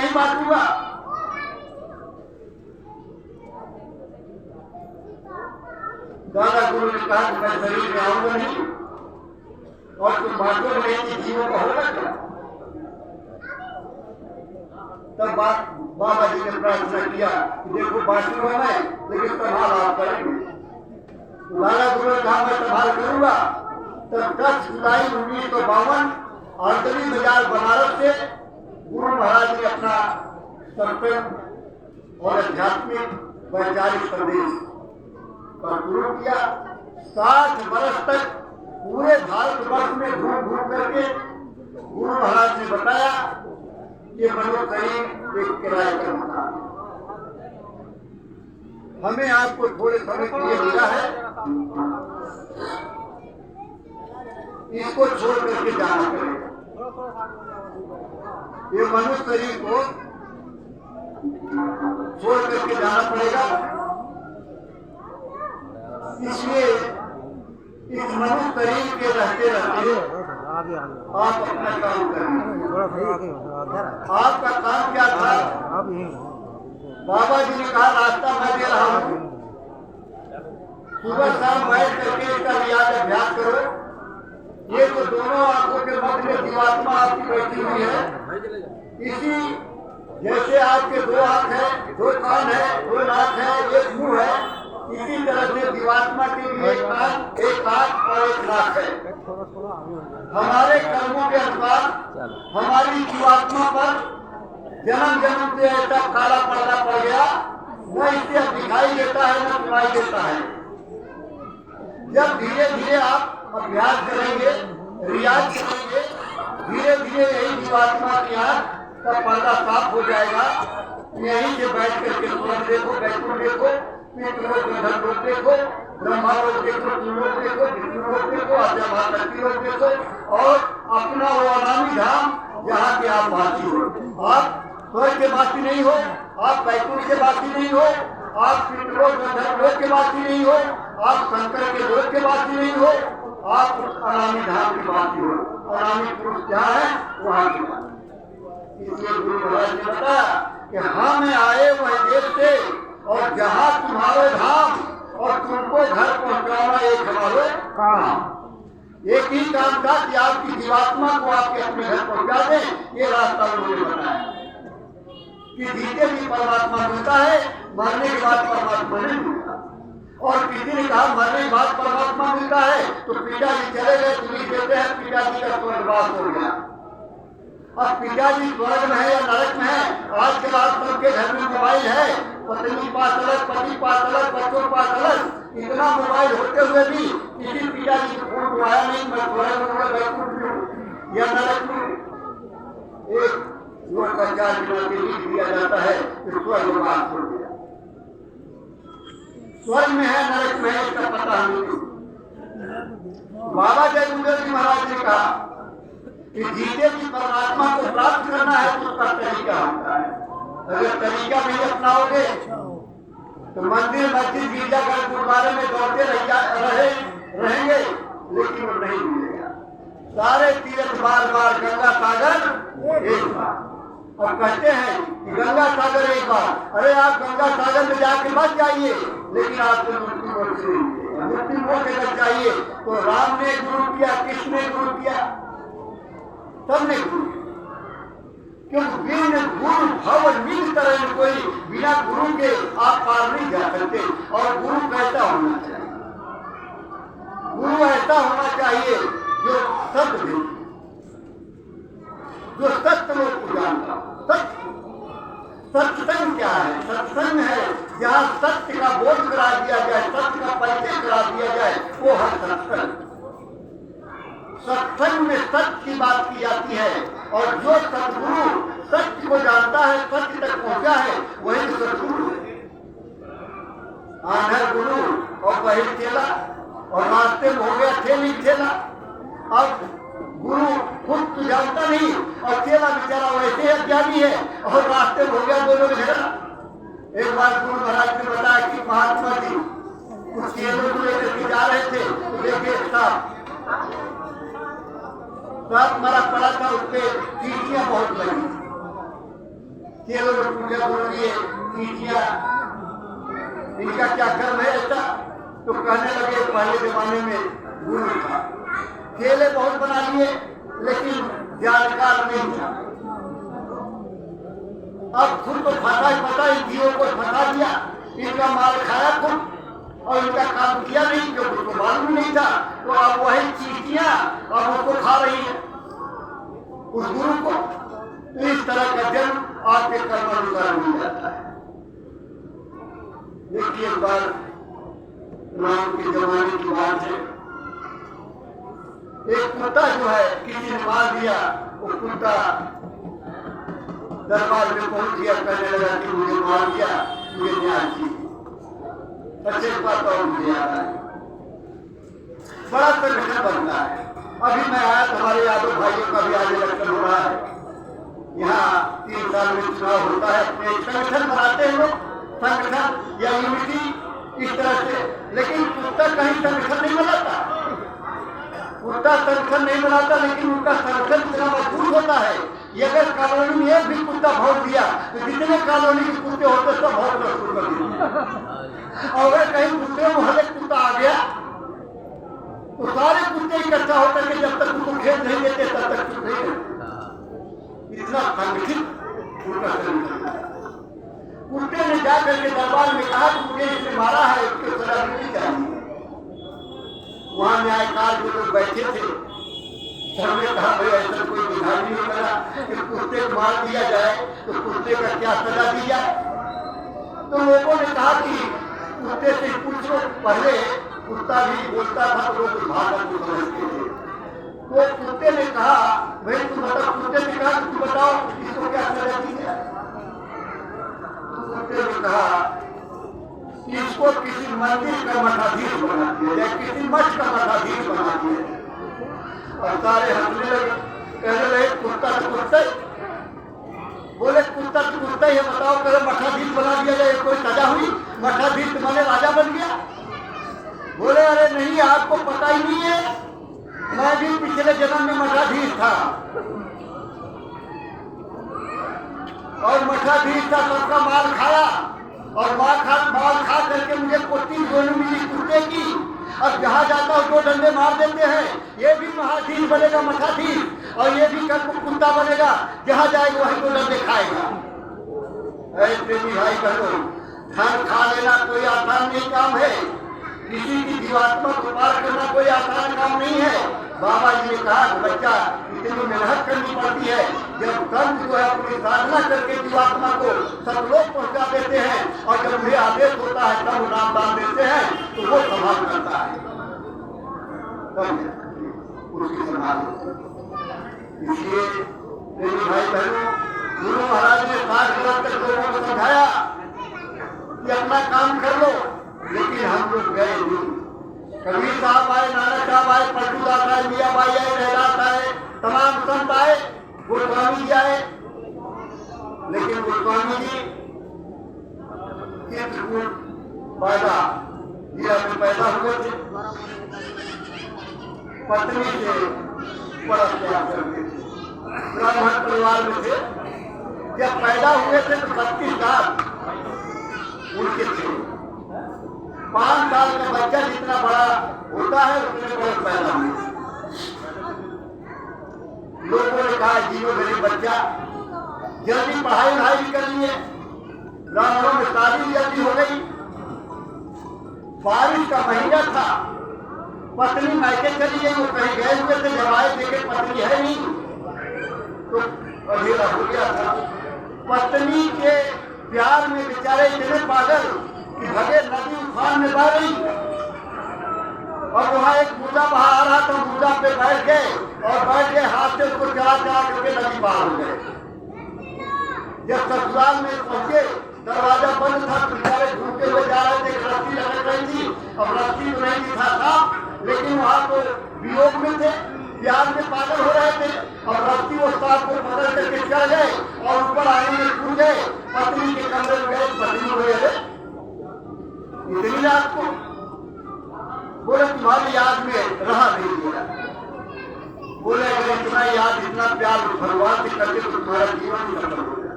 नहीं बांटूंगा। दादा गुरु ने कहा कि मैं शरीर में आऊंगा नहीं और तुम बांटो नहीं, जीवों का होगा क्या? तब बाबा जी ने प्रार्थना किया कि देखो बांटूंगा मैं, लेकिन संभाल आप करेंगे। दादा गुरु ने कहा मैं संभाल करूंगा। तब 10 जुलाई 1952 आंतरिक बाजार बनारस से गुरु महाराज ने अपना सत्संग और आध्यात्मिक वैचारिक संदेश पर शुरू किया। 60 वर्ष तक पूरे भारतवर्ष में घूम घूम करके गुरु महाराज ने बताया कि मनुष्य शरीर एक किराए का मकान है। हमें आपको थोड़े समय के लिए मिला है, इसको छोड़ करके जाना पड़ेगा। ये मनुष्य शरीर को छोड़ करके जाना पड़ेगा। इसलिए इस मनुष्य शरीर के रहते रहते आप अपना काम करें। आपका काम क्या था? बाबा जी ने कहा रास्ता मैं दे रहा हूँ, सुबह शाम बैठ करके इसका रियाज अभ्यास करो। ये तो दोनों आंखों के मध्य में जीवात्मा आपकी बैठी हुई है। इसी जैसे आपके 2 आंख है, 2 कान है, 2 नाक है, 1 मुंह है, इसी तरह से जीवात्मा के लिए 1 कान, 1 आंख और 1 नाक है। हमारे कर्मों के अनुसार हमारी जीवात्मा पर जन्म जन्म से ऐसा काला पर्दा पड़ गया, न इससे दिखाई देता है न सुनाई देता है। जब धीरे धीरे आप अभ्यास करेंगे, रियाज करेंगे, धीरे धीरे यही जीवात्मा की आंख का पर्दा साफ हो जाएगा। यहीं से बैठ करके स्वर्ग देखो, वैकुंठ देखो, पितृलोक गंधर्वलोक देखो, ब्रह्मालोक देखो, शिवलोक देखो, विष्णुलोक देखो, आद्या महाशक्तिलोक देखो और अपना वो अनामी धाम जहाँ के आप वासी हो। आप स्वर्ग के वासी नहीं हो, आप वैकुंठ के वासी नहीं हो, आप पितृलोक गंधर्वलोक के वासी नहीं हो, आप शंकर के लोक के वासी नहीं हो, आप अनामी धाम के वासी हो। अनामी पुरुष जहाँ है वहाँ के वासी। इसलिए गुरु महाराज ने बताया कि हम आए वह देश से और जहाँ तुम्हारे धाम और तुमको घर पहुँचाना एक हमारे काम। एक ही काम था कि आपकी जीवात्मा को आपके अपने घर पहुँचा दें। ये रास्ता उन्होंने बताया कि जीते भी परमात्मा मिलता है, मरने के बाद परमात्मा नहीं मिलता। और किसी ने कहा मरने के बाद परमात्मा मिलता है तो पिताजी चले गए, तुम्हें कहते हैं पिताजी का स्वर्गवास हो गया। अब पिताजी स्वर्ग में है या नरक में है? आज के बाद सबके घर में मोबाइल है, पत्नी पास अलग, पति पास अलग, बच्चों पास अलग। इतना मोबाइल होते हुए भी किसी पिताजी को फोन को आया नहीं मैं स्वर्ग में वैकुंठ में या नरक में। एक युवक का 4 दिनों के लिए दिया जाता है कि स्वर्गवास हो गया। स्वर्ग में है नरक में है इसका पता नहीं। बाबा जयगुंडर जी महाराज ने कहा कि जीते की परमात्मा को प्राप्त करना है तो उसका तरीका होता है। अगर तरीका नहीं अपनाओगे तो मंदिर मस्जिद गिरजाघर गुरुद्वारे में दौड़ते रहेंगे लेकिन वो नहीं मिलेगा। सारे तीर्थ बार बार गंगा सागर एक बार। और कहते हैं कि गंगा सागर एक बार। अरे आप गंगा सागर में जाके बच जाइए लेकिन आपको मृत्यु मोक्ष नहीं मिलेगा। मृत्यु मोक्ष लग जाइए तो राम ने गुरु किया, कृष्ण ने गुरु किया, सबने गुरु। क्योंकि बिन गुरु भव निज तरह कोई बिना गुरु के आप पार नहीं जा सकते। और गुरु कैसा होना चाहिए? गुरु ऐसा होना चाहिए जो सत्य दे, जो सत्य लोग को जानता। सत्संग क्या है? सत्संग है जहाँ सत्य का बोध करा दिया जाए, सत्य का परिचय करा दिया जाए, वो है सत्संग। सत्संग में सत्य की बात की जाती है और जो सतगुरु सत्य को जानता है, सत्य तक पहुंचा है, वही सतगुरु है। आंधर गुरु और वही चेला और रास्ते में हो गया ठेली ठेला। अब गुरु खुद तो जानता नहीं और चेला बेचारा वैसे अज्ञानी है और रास्ते में हो गया दोनों में झगड़ा। एक बार गुरु महाराज ने बताया कि महात्मा जी कुछ चेलों को लेकर जा रहे थे तो देखिए सांप मरा पड़ा था, उसके चीटियां बहुत लगी। केलों ने पूछा बोलो ये चींटियां इनका क्या कर्म है ऐसा? तो कहने लगे पहले जमाने में गुरु था, केले बहुत बना लिए लेकिन ज्ञानकाल नहीं था। अब खुद तो फंसा ही पता, इन जीवों को फंसा दिया, इनका माल खाया खुद और इनका काम किया नहीं क्योंकि उसको मालूम नहीं था। तो अब वही चींटियां अब उसको खा रही है, उस गुरु को। तो इस तरह का जन्म आपके कर्मानुसार मिल जाता है। देखिए एक बार राम के जमाने की बात है, एक कुत्ता जो है किसी ने मार दिया, वो कुत्ता दरबार में पहुंच गया, कहने लगा कि मुझे मार दिया, मुझे न्याय चाहिए। अच्छे बात और मुझे आ रहा है, बड़ा संगठन बनता है। अभी मैं आया, हमारे यादव भाइयों का भी आज इलेक्शन हो रहा है, यहाँ 3 साल में चुनाव होता है। अपने संगठन बनाते हैं लोग, संगठन या यूनिटी इस तरह से। लेकिन कुत्ता कहीं संगठन नहीं बनाता, कुत्ता संगठन नहीं बनाता, लेकिन उनका संगठन इतना मजबूत होता है। ये अगर कॉलोनी में एक भी कुत्ता भौंक दिया तो जितने कॉलोनी के कुत्ते होते सब भौंकना शुरू कर दिए। और अगर कहीं कुत्ते मोहल्ले कुत्ता आ गया तो सारे कुत्ते इकट्ठा होकर के जब तक उनको खेत नहीं देते तब तक चुप नहीं रहते। इतना संगठित उनका संगठन है। कुत्ते ने जाकर के दरबार में कहा कि मुझे इसने मारा है, उसके सजा मिलनी चाहिए। वहां न्यायकार जो लोग बैठे थे सबने कहा भाई ऐसा कोई विधान नहीं करा कि कुत्ते को मार दिया जाए, तो कुत्ते का क्या सजा दी जाए? तो लोगों ने कहा कि कुत्ते से पूछो। पहले कुत्ता भी बोलता था तो लोग भाषा को समझते थे। तो कुत्ते ने कहा भाई तुम बताओ, कुत्ते ने कहा तुम बताओ इसको क्या सजा दी जाए? कुत्ते ने कहा इसको किसी मंदिर का मठाधीश बना दिया जाए, किसी मठ का मठाधीश बना दिया जाए। और सारे हंसने लगे, कहने लगे कुत्ता तो कुत्ता ही, बोले कुत्ता तो कुत्ता ही है, बताओ करो मठाधीश बना दिया जाए, कोई सजा हुई? मठाधीश तुम्हारे राजा बन गया? बोले अरे नहीं, आपको पता ही नहीं है, मैं भी पिछले जन्म में मठाधीश था और मठाधीश था, सबका माल खाया और माल खा करके मुझे पोती दोनों मिली कुत्ते की। अब जहाँ जाता हूँ 2 डंडे मार देते हैं, ये भी महाधीश बनेगा मठाधीश, और ये भी कल कुत्ता बनेगा, जहाँ जाएगा वही 2 डंडे खाएगा। ऐसे भी भाई बहनों, धन खा लेना कोई आसान नहीं काम है, किसी की जीवात्मा को पार करना कोई आसान काम नहीं है। बाबा जी ने कहा कि बच्चा इतनी मेहनत करनी पड़ती है। जब संत जो है अपनी साधना करके जीवात्मा को सतलोक पहुंचा देते हैं और जब उन्हें आदेश होता है तब नाम दान देते हैं तो वो संभाल करता है, उसकी संभाल। इसलिए मेरे भाई बहनों, गुरु महाराज ने 60 वर्ष तक लोगों को समझाया कि अपना काम कर लो, लेकिन हम लोग गए नहीं। कबीर साहब आए, नानक साहब आए, पलटूदास आए, मियाँबाई आए, रैदास आए, तमाम संत आए, गोस्वामी जी आए, लेकिन गोस्वामी जी चित्रकूट पैदा जिला में पैदा हुए थे। पत्नी से बड़ा प्यार करते थे, ब्राह्मण परिवार में थे। जब पैदा हुए थे तो 32 साल उनके थे। 5 साल का बच्चा जितना बड़ा होता है उतने बड़े पैदा हुए। लोगों ने कहा जीवो मेरे बच्चा, जल्दी पढ़ाई भी कर लिए, ब्राह्मणों में शादी जल्दी हो गई। बारिश का महीना था, पत्नी मायके चली गई, वो कहीं गए हुए थे, जब आए देखे पत्नी है नहीं तो अंधेरा हो गया था। पत्नी के प्यार में बेचारे इतने पागल कि भगे नदी उफान में बह रही और वहाँ एक बूढ़ा बहा आ रहा था, बूढ़ा पे बैठ गए और बैठ गए, हाथ से उसको चला करके नदी पार हो गए। जब ससुराल में पहुंचे, दरवाजा बंद था, बेचारे ढूंढते हुए जा रहे थे, रस्सी लटक रही थी। अब रस्सी तो नहीं था साफ, लेकिन वहाँ तो वियोग में थे, प्यार में पागल हो रहे थे और रस्सी वो सांप को पकड़ करके चढ़ गए और ऊपर आने में कूद गए। पत्नी के कमरे में गए, पत्नी हो गए इतनी रात को, बोले तुम्हारी याद में रहा नहीं गया। बोले अगर इतना याद इतना प्यार भगवान से करके तो तुम्हारा जीवन ही खत्म हो गया।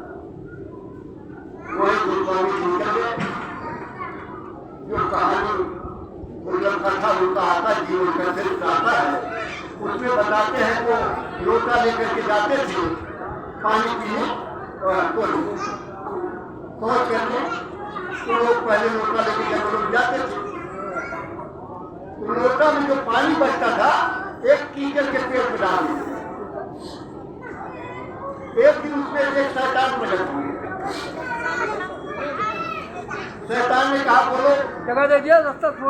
जो कैसेट आता है उसमें बताते हैं वो लोटा लेकर के जाते थे पानी पीने पहुँच करके, तो लोग पहले लोटा लेके जब लोग जाते थे तो लोटा में जो पानी बचता था एक कीचड़ के पेड़ में डाल देते। एक दिन उसमें एक शैतान प्रकट हुए। शैतान ने कहा बोलो जगह दे दिया रास्ता